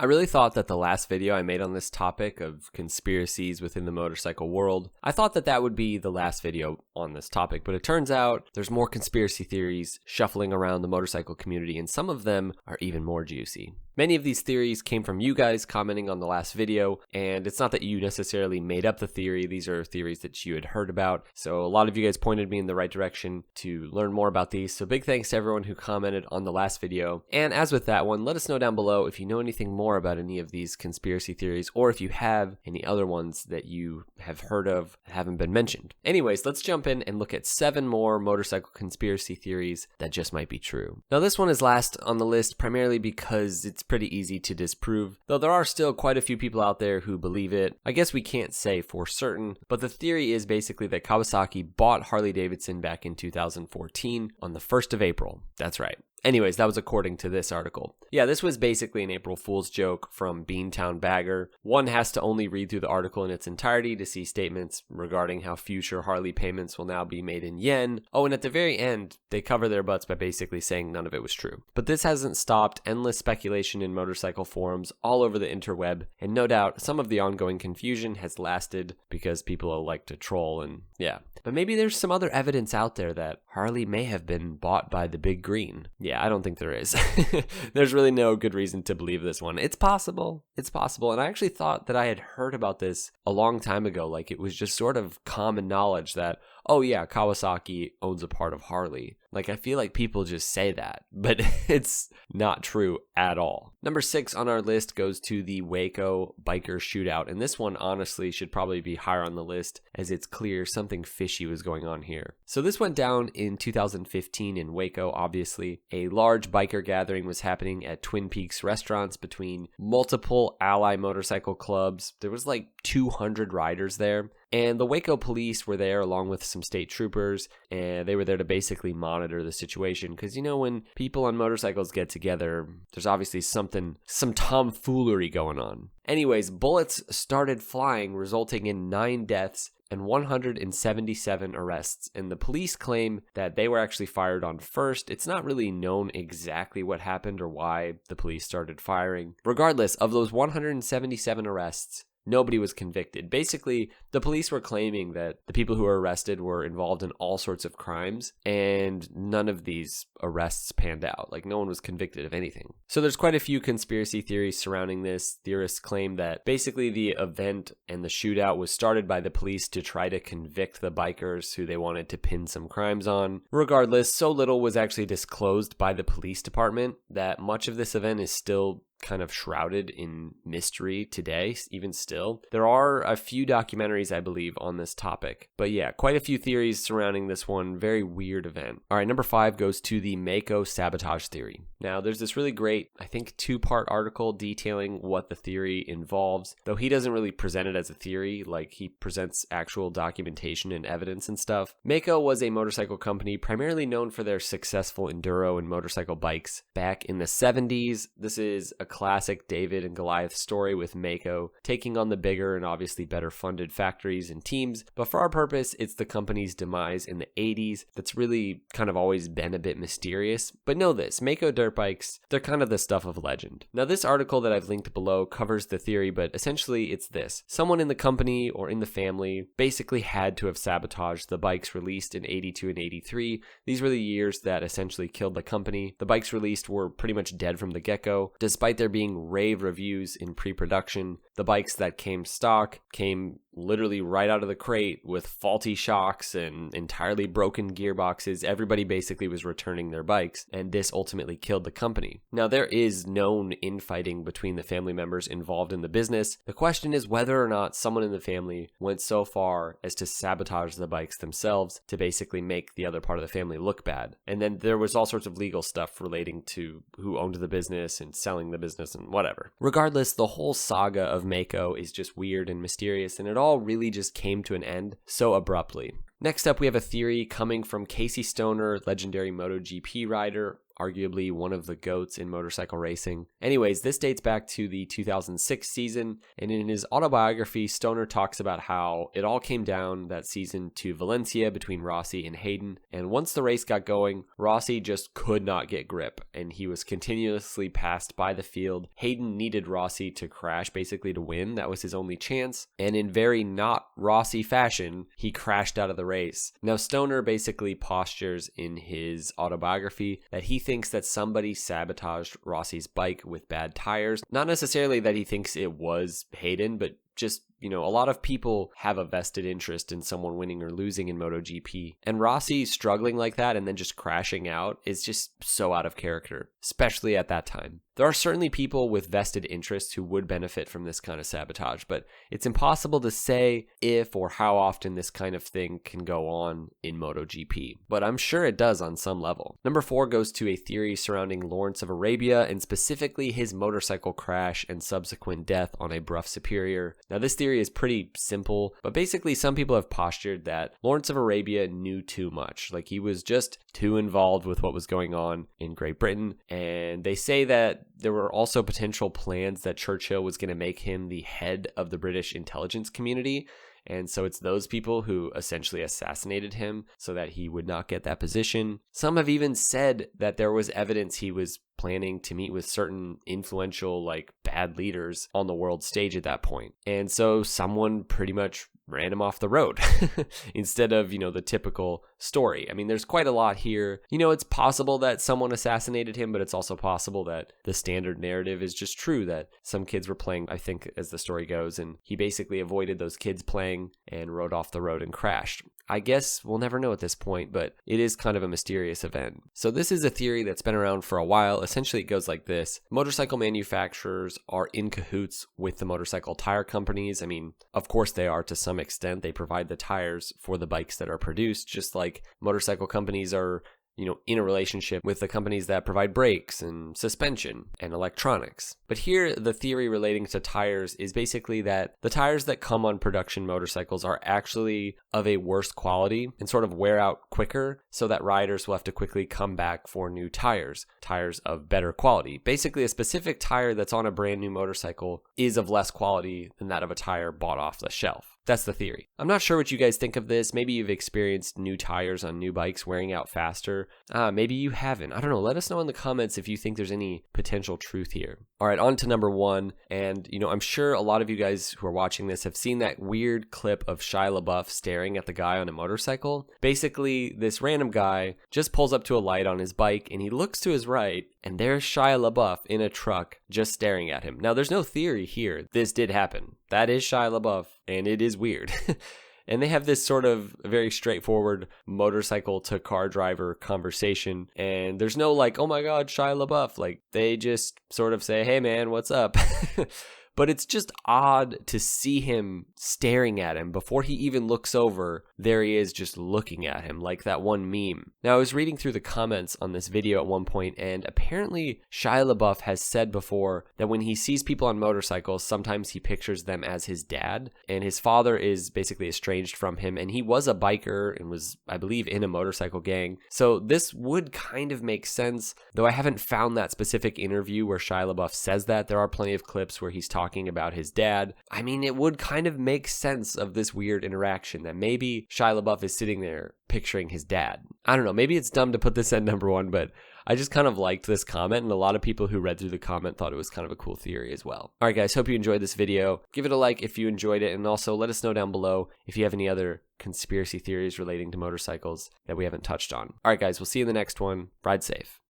I really thought that the last video I made on this topic of conspiracies within the motorcycle world, I thought that that would be the last video on this topic, but it turns out there's more conspiracy theories shuffling around the motorcycle community, and some of them are even more juicy. Many of these theories came from you guys commenting on the last video, and it's not that you necessarily made up the theory. These are theories that you had heard about, so a lot of you guys pointed me in the right direction to learn more about these, so big thanks to everyone who commented on the last video. And as with that one, let us know down below if you know anything more about any of these conspiracy theories, or if you have any other ones that you have heard of that haven't been mentioned. Anyways, let's jump in and look at 7 more motorcycle conspiracy theories that just might be true. Now this one is last on the list primarily because it's pretty easy to disprove, though there are still quite a few people out there who believe it. I guess we can't say for certain, but the theory is basically that Kawasaki bought Harley Davidson back in 2014 on the 1st of April. That's right. Anyways, that was according to this article. Yeah, this was basically an April Fool's joke from Beantown Bagger. One has to only read through the article in its entirety to see statements regarding how future Harley payments will now be made in yen. Oh, and at the very end, they cover their butts by basically saying none of it was true. But this hasn't stopped endless speculation in motorcycle forums all over the interweb, and no doubt some of the ongoing confusion has lasted because people like to troll and yeah. But maybe there's some other evidence out there that Harley may have been bought by the Big Green. Yeah, I don't think there is. There's really no good reason to believe this one. It's possible. It's possible. And I actually thought that I had heard about this a long time ago. Like it was just sort of common knowledge that, oh yeah, Kawasaki owns a part of Harley. Like I feel like people just say that, but it's not true at all. Number 6 on our list goes to the Waco biker shootout. And this one honestly should probably be higher on the list as it's clear something fishy was going on here. So this went down in 2015 in Waco, obviously. A large biker gathering was happening at Twin Peaks restaurants between multiple ally motorcycle clubs. There was like 200 riders there. And the Waco police were there along with some state troopers, and they were there to basically monitor the situation. Because, you know, when people on motorcycles get together, there's obviously some tomfoolery going on. Anyways, bullets started flying, resulting in 9 deaths and 177 arrests. And the police claim that they were actually fired on first. It's not really known exactly what happened or why the police started firing. Regardless, of those 177 arrests, nobody was convicted. Basically, the police were claiming that the people who were arrested were involved in all sorts of crimes, and none of these arrests panned out. Like, no one was convicted of anything. So there's quite a few conspiracy theories surrounding this. Theorists claim that basically the event and the shootout was started by the police to try to convict the bikers who they wanted to pin some crimes on. Regardless, so little was actually disclosed by the police department that much of this event is still kind of shrouded in mystery today, even still. There are a few documentaries, I believe, on this topic. But yeah, quite a few theories surrounding this one very weird event. All right, number 5 goes to the Maico sabotage theory. Now, there's this really great, I think, 2-part article detailing what the theory involves, though he doesn't really present it as a theory, like he presents actual documentation and evidence and stuff. Maico was a motorcycle company primarily known for their successful enduro and motorcycle bikes. Back in the 70s, this is a classic David and Goliath story with Maico taking on the bigger and obviously better funded factories and teams, but for our purpose, it's the company's demise in the 80s that's really kind of always been a bit mysterious. But know this, Maico dirt bikes, they're kind of the stuff of legend. Now this article that I've linked below covers the theory, but essentially it's this. Someone in the company or in the family basically had to have sabotaged the bikes released in 82 and 83. These were the years that essentially killed the company. The bikes released were pretty much dead from the get-go, despite there being rave reviews in pre-production. The bikes that came stock came literally right out of the crate with faulty shocks and entirely broken gearboxes. Everybody basically was returning their bikes, and this ultimately killed the company. Now, there is known infighting between the family members involved in the business. The question is whether or not someone in the family went so far as to sabotage the bikes themselves to basically make the other part of the family look bad. And then there was all sorts of legal stuff relating to who owned the business and selling the business and whatever. Regardless, the whole saga of Maico is just weird and mysterious, and it all really just came to an end so abruptly. Next up, we have a theory coming from Casey Stoner, legendary MotoGP rider, arguably one of the GOATs in motorcycle racing. Anyways, this dates back to the 2006 season, and in his autobiography, Stoner talks about how it all came down that season to Valencia between Rossi and Hayden, and once the race got going, Rossi just could not get grip, and he was continuously passed by the field. Hayden needed Rossi to crash basically to win. That was his only chance, and in very not Rossi fashion, he crashed out of the race. Now, Stoner basically postures in his autobiography that he thinks that somebody sabotaged Rossi's bike with bad tires. Not necessarily that he thinks it was Hayden, but just, a lot of people have a vested interest in someone winning or losing in MotoGP. And Rossi struggling like that and then just crashing out is just so out of character, especially at that time. There are certainly people with vested interests who would benefit from this kind of sabotage, but it's impossible to say if or how often this kind of thing can go on in MotoGP. But I'm sure it does on some level. Number 4 goes to a theory surrounding Lawrence of Arabia, and specifically his motorcycle crash and subsequent death on a Brough Superior. Now, this theory is pretty simple, but basically some people have postured that Lawrence of Arabia knew too much. Like, he was just too involved with what was going on in Great Britain, and they say that there were also potential plans that Churchill was going to make him the head of the British intelligence community. And so it's those people who essentially assassinated him so that he would not get that position. Some have even said that there was evidence he was planning to meet with certain influential, bad leaders on the world stage at that point. And so someone pretty much ran him off the road instead of, the typical story. I mean, there's quite a lot here. It's possible that someone assassinated him, but it's also possible that the standard narrative is just true, that some kids were playing, I think, as the story goes, and he basically avoided those kids playing and rode off the road and crashed. I guess we'll never know at this point, but it is kind of a mysterious event. So this is a theory that's been around for a while. Essentially, it goes like this. Motorcycle manufacturers are in cahoots with the motorcycle tire companies. I mean, of course they are to some extent. They provide the tires for the bikes that are produced, just like motorcycle companies are in a relationship with the companies that provide brakes and suspension and electronics. But here, the theory relating to tires is basically that the tires that come on production motorcycles are actually of a worse quality and sort of wear out quicker, so that riders will have to quickly come back for new tires of better quality. Basically, a specific tire that's on a brand new motorcycle is of less quality than that of a tire bought off the shelf. That's the theory. I'm not sure what you guys think of this. Maybe you've experienced new tires on new bikes wearing out faster. Maybe you haven't. I don't know. Let us know in the comments if you think there's any potential truth here. All right, on to number 1. And, I'm sure a lot of you guys who are watching this have seen that weird clip of Shia Labeouf staring at the guy on a motorcycle. Basically, this random guy just pulls up to a light on his bike and he looks to his right, and there's Shia Labeouf in a truck just staring at him. Now, there's no theory here. This did happen. That is Shia Labeouf, and it is weird. And they have this sort of very straightforward motorcycle to car driver conversation. And there's no oh my God, Shia LaBeouf. They just sort of say, hey man, what's up? But it's just odd to see him staring at him before he even looks over. There he is just looking at him like that one meme. Now, I was reading through the comments on this video at one point, and apparently Shia LaBeouf has said before that when he sees people on motorcycles, sometimes he pictures them as his dad, and his father is basically estranged from him, and he was a biker and was, I believe, in a motorcycle gang. So this would kind of make sense, though I haven't found that specific interview where Shia LaBeouf says that. There are plenty of clips where he's talking about his dad. I mean, it would kind of make sense of this weird interaction that maybe Shia LaBeouf is sitting there picturing his dad. I don't know, maybe it's dumb to put this at number 1, but I just kind of liked this comment, and a lot of people who read through the comment thought it was kind of a cool theory as well. All right, guys, hope you enjoyed this video. Give it a like if you enjoyed it, and also let us know down below if you have any other conspiracy theories relating to motorcycles that we haven't touched on. All right, guys, we'll see you in the next one. Ride safe.